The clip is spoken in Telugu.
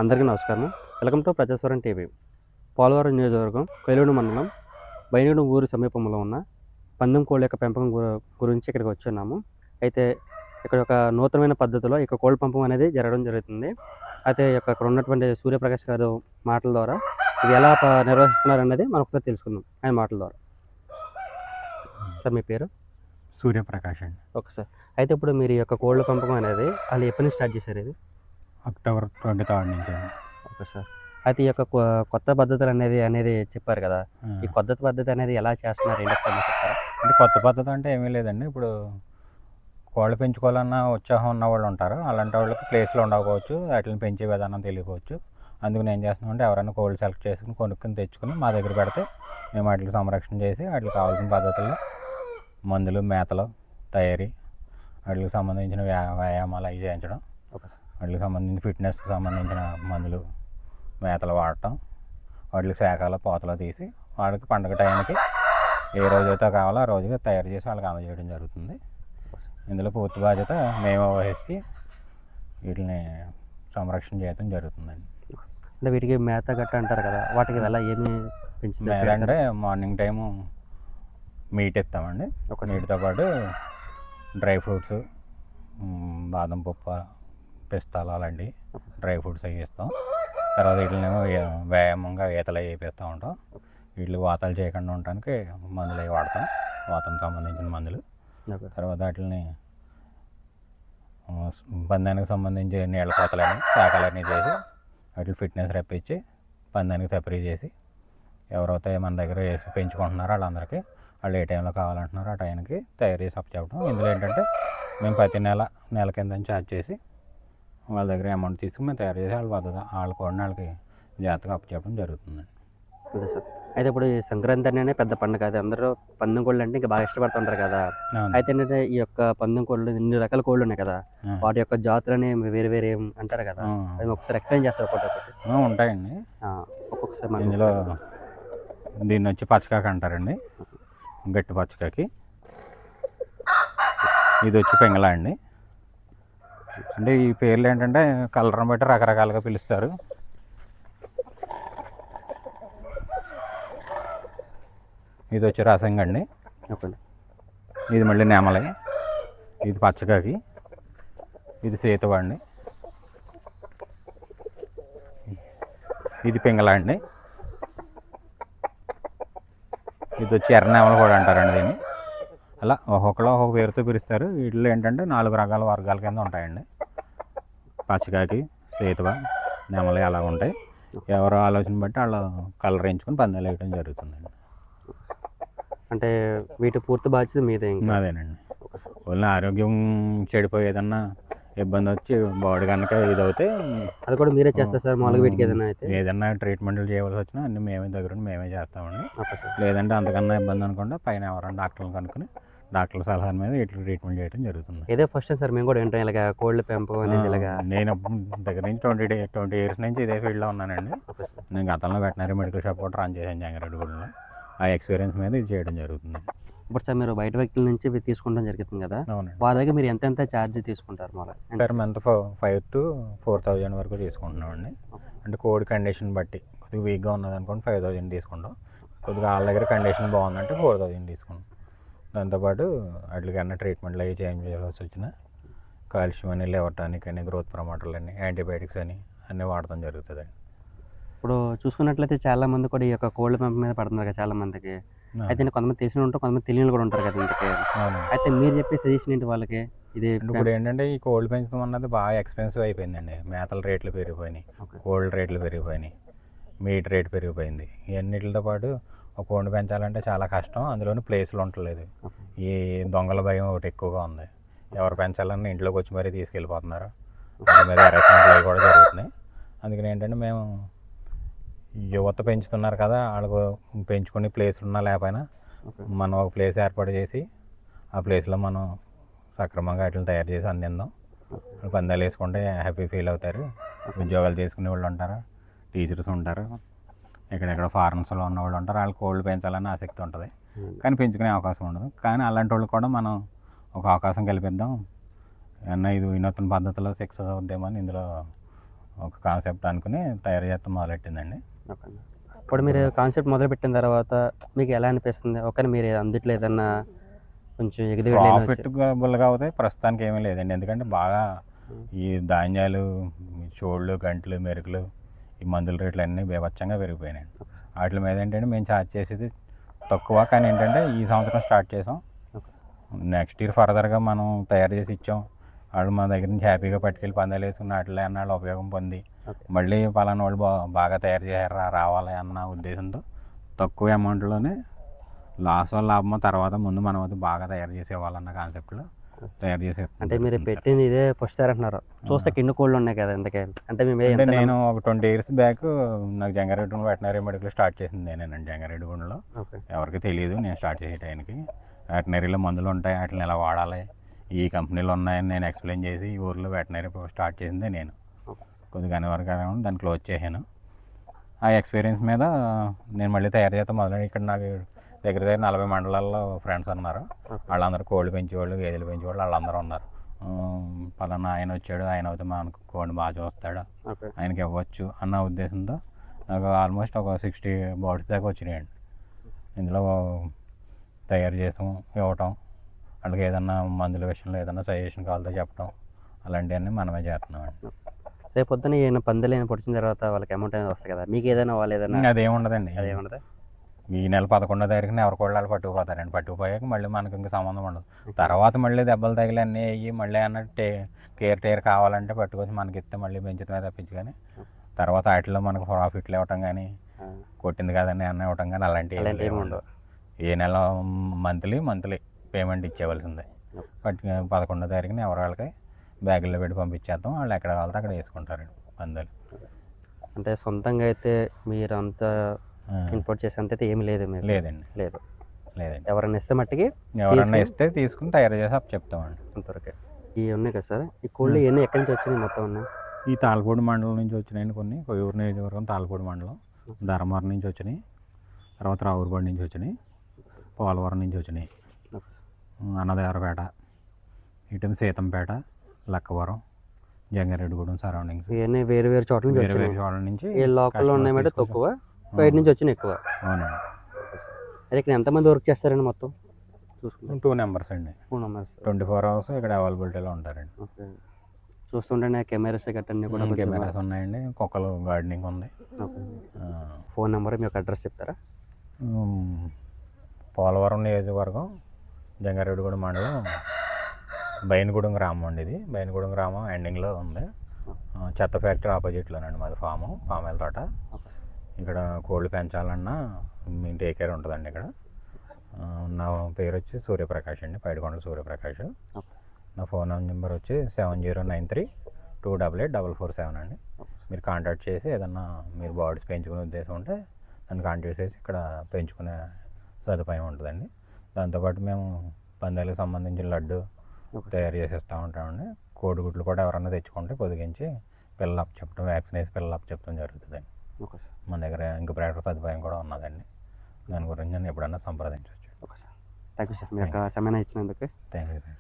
అందరికీ నమస్కారం. Welcome to Prajaswaram TV. Polavaram నియోజకవర్గం కొయిలూరు మండలం బైనూరు ఊరు సమీపంలో ఉన్న పందెం కోళ్ళ యొక్క పెంపకం గురించి ఇక్కడికి వచ్చున్నాము. అయితే ఇక్కడ ఒక నూతనమైన పద్ధతిలో ఇక కోళ్ళ పెంపకం అనేది జరగడం జరుగుతుంది. అయితే ఇక్కడ ఉన్నటువంటి సూర్యప్రకాష్ గారు మాటల ద్వారా ఇది ఎలా నిర్వహిస్తున్నారు అన్నది మనం ఒకసారి తెలుసుకుందాం ఆయన మాటల ద్వారా. సార్ మీ పేరు? సూర్యప్రకాష్ అండి. Okay sir. అయితే ఇప్పుడు మీరు ఈ యొక్క కోళ్ళ పెంపకం అనేది వాళ్ళు ఎప్పటి నుంచి స్టార్ట్ చేశారు? ఇది అక్టోబర్ 23 నుంచి అండి. Okay sir. అయితే ఈ యొక్క కొత్త పద్ధతులు అనేది చెప్పారు కదా, ఈ కొత్త పద్ధతి అనేది ఎలా చేస్తున్నారు ఏంటో చెప్తారా? అంటే కొత్త పద్ధతి అంటే ఏమీ లేదండి. ఇప్పుడు కోళ్ళు పెంచుకోవాలన్న ఉత్సాహం ఉన్న వాళ్ళు ఉంటారు. అలాంటి వాళ్ళకి ప్లేస్లో ఉండకపోవచ్చు, వాటిని పెంచే విధానం తెలియకపోవచ్చు. అందుకు నేను చేస్తున్నామంటే ఎవరైనా కోళ్ళు సెలెక్ట్ చేసుకుని కొనుక్కొని తెచ్చుకుని మా దగ్గర పెడితే మేము వాటికి సంరక్షణ చేసి వాటికి కావాల్సిన పద్ధతుల్లో మందులు, మేతలు తయారీ, వాటికి సంబంధించిన వ్యాయామాలు అవి చేయించడం, వాటికి సంబంధించిన ఫిట్నెస్కి సంబంధించిన మందులు, మేతలు వాడటం, వాటికి శాఖలు పోతలు తీసి వాళ్ళకి పండుగ టైంకి ఏ రోజైతే కావాలో ఆ రోజుగా తయారు చేసి వాళ్ళకి అందజేయడం జరుగుతుంది. ఇందులో పూర్తి బాధ్యత మేము వహించి వీటిని సంరక్షణ చేయడం జరుగుతుందండి. అంటే వీటికి మేత గట్ట అంటారు కదా, వాటికి ఎలా ఏమి పెంచుతారు? మేత అంటే మార్నింగ్ టైము మీట్ ఇస్తామండి. ఒక నీటితో పాటు డ్రై ఫ్రూట్స్, బాదం పప్పు, పిస్తాలు అలాంటివి డ్రై ఫ్రూట్స్ అవి ఇస్తాం. తర్వాత వీటినేమో వ్యాయామంగా ఈతలు అవి వేపిస్తూ ఉంటాం. వీటికి వాతాలు చేయకుండా ఉండడానికి మందులు అవి వాడతాం, వాతం సంబంధించిన మందులు. తర్వాత వాటిని పందానికి సంబంధించి నీళ్ళ కోతలని శాఖలన్నీ చేసి వాటిని ఫిట్నెస్ రప్పించి పందానికి సపరీ చేసి ఎవరైతే మన దగ్గర వేసి పెంచుకుంటున్నారో వాళ్ళందరికీ వాళ్ళు ఏ టైంలో కావాలంటున్నారో ఆ టైంకి తయారు చేసి అప్పచెప్పడం. ఇందులో ఏంటంటే మేము ప్రతి నెల కింద ఛార్జ్ చేసి వాళ్ళ దగ్గర అమౌంట్ తీసుకుని మేము తయారు చేసి వాళ్ళ పద్ధతి వాళ్ళ కూడా వాళ్ళకి జాగ్రత్తగా అప్పచెప్పడం జరుగుతుందండి. అదే సార్. అయితే ఇప్పుడు ఈ సంక్రాంతి అనేది పెద్ద పండుగ, అది అందరూ పందెం కోళ్ళు అంటే ఇంకా బాగా ఇష్టపడుతుంటారు కదా. అయితే ఏంటంటే ఈ యొక్క పందెం కోళ్ళు ఇన్ని రకాల కోళ్ళు ఉన్నాయి కదా, వాటి యొక్క జాతులని వేరే వేరే అంటారు కదా, అది ఒకసారి ఎక్స్ప్లెయిన్ చేస్తారు ఒక్కొక్కటి? ఉంటాయండి. ఒక్కొక్కసారి ఇందులో దీన్ని వచ్చి పచ్చకాకి అంటారండి, గట్టి పచ్చకాకి. ఇది వచ్చి పెంగళ అండి. అంటే ఈ పేర్లు ఏంటంటే కలర్ని బట్టి రకరకాలుగా పిలుస్తారు. ఇది వచ్చి రసంగా అండి. ఇది మళ్ళీ నెమలి. ఇది పచ్చకాకి. ఇది సేతువ అండి. ఇది పింగళ అండి. ఇది వచ్చి ఎర్ర నెమలి కూడా అంటారండి దీన్ని. అలా ఒక్కొక్కరు ఒక్కొక్క పేరుతో పిలుస్తారు. వీటిలో ఏంటంటే 4 రకాల వర్గాల కింద ఉంటాయండి. పచ్చకాకి, సేతువ, నెమలి అలా ఉంటాయి. ఎవరో ఆలోచన బట్టి వాళ్ళు కలర్ వేయించుకొని పందాలు వేయడం జరుగుతుందండి. అంటే వీటి పూర్తి బాధ్యత మీదే? అదేనండి. వాళ్ళ ఆరోగ్యం చెడిపోయి ఏదన్నా ఇబ్బంది వచ్చి బాడీ కనుక ఇదవుతే అది కూడా మీరే చేస్తారు సార్? మామూలుగా వీటికి ఏదైనా ట్రీట్మెంట్లు చేయవలసి వచ్చినా అన్ని మేమే దగ్గర మేమే చేస్తామండి. లేదంటే అంతకన్నా ఇబ్బంది అనుకుంటే పైన ఎవరైనా డాక్టర్లు కనుక్కొని డాక్టర్ల సలహా మీద వీటికి ట్రీట్మెంట్ చేయడం జరుగుతుంది. ఇదే ఫస్ట్ టైం సార్ మేము కూడా ఏంటో ఇలాగ కోళ్ళ పెంపకం అనేది ఇలాగా? నేను దగ్గర నుంచి 20 ఇయర్స్ నుంచి ఇదే ఫీల్డ్లో ఉన్నానండి. నేను గతంలో వెటనరీ మెడికల్ షాప్ కూడా రన్ చేశాను జంగారెడ్డిగూడలో. ఆ ఎక్స్పీరియన్స్ మీద ఇది చేయడం జరుగుతుంది. ఇప్పుడు సార్ మీరు బయట వ్యక్తుల నుంచి తీసుకుంటాం జరుగుతుంది కదా, అవునండి. వాళ్ళ దగ్గర మీరు ఎంత ఛార్జ్ తీసుకుంటారు? పర్ మంత్ 5,000 to 4,000 వరకు తీసుకుంటున్నామండి. అంటే కోడి కండిషన్ బట్టి కొద్దిగా వీక్గా ఉన్నది అనుకోండి 5,000 తీసుకుంటాం. కొద్దిగా వాళ్ళ దగ్గర కండిషన్ బాగుందంటే 4,000 తీసుకుంటాం. దాంతోపాటు వాటికన్నా ట్రీట్మెంట్లు అవి చేంజ్ చేయాల్సి వచ్చిన కాల్షియం అని, లివర్ టానిక్ అని, గ్రోత్ ప్రమోటర్లు అని, యాంటీబయాటిక్స్ అని అన్నీ వాడటం జరుగుతుందండి. ఇప్పుడు చూసుకున్నట్లయితే చాలా మంది కూడా ఈ యొక్క కోళ్ళ పెంపకం మీద పడుతున్నారు కదా చాలా మందికి. అయితే కొంతమంది తెలిసిన ఉంటారు, కొంతమంది తెలియని కూడా ఉంటారు కదా ఇంటికి. అయితే మీరు చెప్పే సజెషన్ ఏంటి వాళ్ళకి? ఇది ఇప్పుడు ఏంటంటే ఈ కోళ్ళు పెంచడం అన్నది బాగా ఎక్స్పెన్సివ్ అయిపోయిందండి. మేతల రేట్లు పెరిగిపోయినాయి, కోల్డ్ రేట్లు పెరిగిపోయినాయి, మీట్ రేట్ పెరిగిపోయింది. ఇవన్నిటితో పాటు ఒక కోడిని పెంచాలంటే చాలా కష్టం. అందులోని ప్లేసులు ఉండలేదు. ఈ దొంగల భయం ఒకటి ఎక్కువగా ఉంది. ఎవరు పెంచాలన్నా ఇంట్లోకి వచ్చి మరీ తీసుకెళ్ళిపోతున్నారు. దాని మీద అరెస్ట్మెంట్లు అవి కూడా జరుగుతున్నాయి. అందుకని ఏంటంటే మేము యువత పెంచుతున్నారు కదా, వాళ్ళకు పెంచుకునే ప్లేస్ ఉన్నా లేకపోయినా మనం ఒక ప్లేస్ ఏర్పాటు చేసి ఆ ప్లేస్లో మనం సక్రమంగా వాటిని తయారు చేసి అందిద్దాం. పందాలు వేసుకుంటే హ్యాపీ ఫీల్ అవుతారు. ఉద్యోగాలు చేసుకునే వాళ్ళు ఉంటారు, టీచర్స్ ఉంటారు, ఎక్కడెక్కడ ఫార్మ్స్లో ఉన్న వాళ్ళు ఉంటారు. వాళ్ళు కోళ్ళు పెంచాలని ఆసక్తి ఉంటుంది కానీ పెంచుకునే అవకాశం ఉండదు. కానీ అలాంటి వాళ్ళు కూడా మనం ఒక అవకాశం కల్పిద్దాం. ఏమన్నా ఇది వినూత్న పద్ధతిలో సక్సెస్ అవుద్దామని ఇందులో ఒక కాన్సెప్ట్ అనుకుని తయారు చేస్తాం మొదలెట్టిందండి. ఓకే. ఇప్పుడు మీరు కాన్సెప్ట్ మొదలుపెట్టిన తర్వాత మీకు ఎలా అనిపిస్తుంది? ఓకే, మీరు అందుట్లో ఏదన్నా కొంచెం ఎగుదిగడలేని ప్రాఫిటబుల్గా అవుతాయి ప్రస్తుతానికి ఏమీ లేదండి. ఎందుకంటే బాగా ఈ ధాన్యాలు, చోళ్ళు, గంటలు, మెరుకులు, ఈ మందుల రేట్లు అన్నీ బీభత్సంగా పెరిగిపోయినాయి. వాటి మీద ఏంటంటే మేము ఛార్జ్ చేసేది తక్కువ, కానీ ఏంటంటే ఈ సంవత్సరం స్టార్ట్ చేసాం. నెక్స్ట్ ఇయర్ ఫర్దర్గా మనం తయారు చేసి ఇచ్చాం. వాళ్ళు మా దగ్గర నుంచి హ్యాపీగా పట్టుకెళ్ళి పందాలు వేసుకుని వాటిలో అన్నాళ్ళు ఉపయోగం పొంది మళ్ళీ పలానా వాళ్ళు బాగా తయారు చేయారా రావాలి అన్న ఉద్దేశంతో తక్కువ అమౌంట్లోనే లాస్ లాభమో తర్వాత ముందు మనం అది బాగా తయారు చేసేవాళ్ళన్న కాన్సెప్ట్లో తయారు చేసే. అంటే మీరు పెట్టింది ఇదే ఫస్ట్ అంటున్నారు. చూస్తే కింద కోళ్ళు ఉన్నాయి కదా ఇంతకే. అంటే అంటే నేను ఒక 20 years బ్యాక్ నాకు జంగారెడ్డి వెటనరీ మెడికల్ స్టార్ట్ చేసింది నేనేనండి. జంగారెడ్డి గుండెలో ఎవరికి తెలియదు నేను స్టార్ట్ చేసే టైంకి. వెటనరీలో మందులు ఉంటాయి, వాటిని ఎలా వాడాలి, ఈ కంపెనీలు ఉన్నాయని నేను ఎక్స్ప్లెయిన్ చేసి ఈ ఊర్లో వెటనరీ స్టార్ట్ చేసిందే నేను. కొద్దిగా అనివార్యంగా దాన్ని క్లోజ్ చేశాను. ఆ ఎక్స్పీరియన్స్ మీద నేను మళ్ళీ తయారు చేస్తాను మొదలు. ఇక్కడ నాకు దగ్గర 40 మండలాల్లో ఫ్రెండ్స్ ఉన్నారు. వాళ్ళందరూ కోళ్ళు పెంచేవాళ్ళు, గేదెలు పెంచేవాళ్ళు వాళ్ళందరూ ఉన్నారు. పలానా ఆయన వచ్చాడు, ఆయన అయితే మనకు కోడిని బాగా చూస్తాడు, ఆయనకి ఇవ్వచ్చు అన్న ఉద్దేశంతో నాకు ఆల్మోస్ట్ ఒక 60 బర్డ్స్ దాకా వచ్చినాయండి. ఇందులో తయారు చేసాం, ఇవ్వటం, వాళ్ళకి ఏదన్నా మందుల విషయంలో ఏదన్నా సజెషన్ కావాలో చెప్పడం, అలాంటివన్నీ మనమే చేస్తున్నామండి. రేపు పొద్దున ఏమైనా పందులు అయినా పొడిచిన తర్వాత వాళ్ళకి అమౌంట్ అనేది వస్తుంది కదా, మీకు ఏదైనా వాళ్ళు ఏదైనా? అదేముండదండి. అదేముండదు. ఈ నెల 11వ తారీఖున ఎవరి కోళ్ళు పట్టుకుపోతారండి. పట్టుకుపోయాక మళ్ళీ మనకు ఇంకా సంబంధం ఉండదు. తర్వాత మళ్ళీ దెబ్బలు తగిలి అన్నీ అయ్యి మళ్ళీ అన్నట్టు కేర్ కావాలంటే పట్టుకొచ్చి మనకి ఇస్తే మళ్ళీ పెంచుతమే తప్పించి, కానీ తర్వాత వాటిలో మనకు ప్రాఫిట్లు ఇవ్వటం కానీ కొట్టింది కాదని అన్న ఇవ్వటం కానీ అలాంటివి ఉండవు. ఏ నెల మంత్లీ పేమెంట్ ఇచ్చేవలసిందే. 11వ తారీఖున ఎవరి వాళ్ళకి బ్యాగుల్లో పెట్టి పంపించేద్దాం, వాళ్ళు ఎక్కడ కావాలంటే అక్కడ వేసుకుంటారండి పందాలు. అంటే సొంతంగా అయితే మీరు అంత ఇంపోర్ట్ చేసేంత అయితే ఏమి లేదు? లేదండి. లేదండి. ఎవరైనా ఇస్తే మట్టికి తీసుకుని తయారు చేసి అప్పు చెప్తామండి అంతవరకే. ఇవి ఉన్నాయి కదా సార్, ఈ కోళ్ళు ఇవన్నీ ఎక్కడి నుంచి వచ్చినాయి మొత్తం ఉన్నాయి? ఈ తాళ్ళపూడి మండలం నుంచి వచ్చినాయండి కొన్ని. కొయ్యూరు నియోజకవర్గం తాళ్ళపూడి మండలం, ధర్మవరం నుంచి వచ్చినాయి, తర్వాత రావులపాడు నుంచి వచ్చినాయి, పోలవరం నుంచి వచ్చినాయి, అన్నదేవరపేట, ఇటు సీతంపేట, లక్కవరం, జంగారెడ్డిగూడెం సరౌండింగ్స్ ఇవన్నీ వేరే చోట్ల నుంచి ఈ లోకల్లో ఉన్నాయి తక్కువ, బయట నుంచి వచ్చిన ఎక్కువ. అవునండి. అయితే ఇక్కడ ఎంతమంది వర్క్ చేస్తారండి మొత్తం? 2 members అండి. 24 hours ఇక్కడ అవైలబిలిటీలో ఉంటారండి. ఓకే. చూస్తుంటే కెమెరాస్ గట్టన్నీ కూడా కెమెరాస్ ఉన్నాయండి, కుక్కలు గార్డెనింగ్ ఉంది. ఫోన్ నెంబర్ మీ యొక్క అడ్రస్ చెప్తారా? పోలవరం నియోజకవర్గం, జంగారెడ్డిగూడెం మండలం, బైనగూడెం గ్రామం అండి. ఇది బైనగూడెం గ్రామం ఎండింగ్లో ఉంది. చెత్త ఫ్యాక్టరీ ఆపోజిట్లోనండి మాది పామాయిల్ తోట. ఇక్కడ కోళ్ళు పెంచాలన్నా మీ టేక్ కేర్ ఉంటుందండి. ఇక్కడ నా పేరు వచ్చి సూర్యప్రకాష్ అండి, పైడికొండ సూర్యప్రకాష్. నా ఫోన్ నెంబర్ వచ్చి 7093288447 అండి. మీరు కాంటాక్ట్ చేసి ఏదన్నా మీరు బర్డ్స్ పెంచుకునే ఉద్దేశం ఉంటే నన్ను కాంటాక్ట్ చేసి ఇక్కడ పెంచుకునే సదుపాయం ఉంటుందండి. దాంతోపాటు మేము పందాలకు సంబంధించిన లడ్డు తయారు చేసేస్తూ ఉంటామండి. కోడిగుడ్లు కూడా ఎవరన్నా తెచ్చుకుంటే పొదిగించి పిల్లలు అప్ చెప్పడం, వ్యాక్సిన్ వేసి పిల్లలు అప్ చెప్తాం జరుగుతుందండి. మన దగ్గర ఇంక్యుబేటర్ సదుపాయం కూడా ఉన్నదండి. దాని గురించి నేను ఎప్పుడన్నా సంప్రదించవచ్చు. Okay sir, thank you sir, మీ యొక్క సమయం ఇచ్చినందుకు. Thank you sir.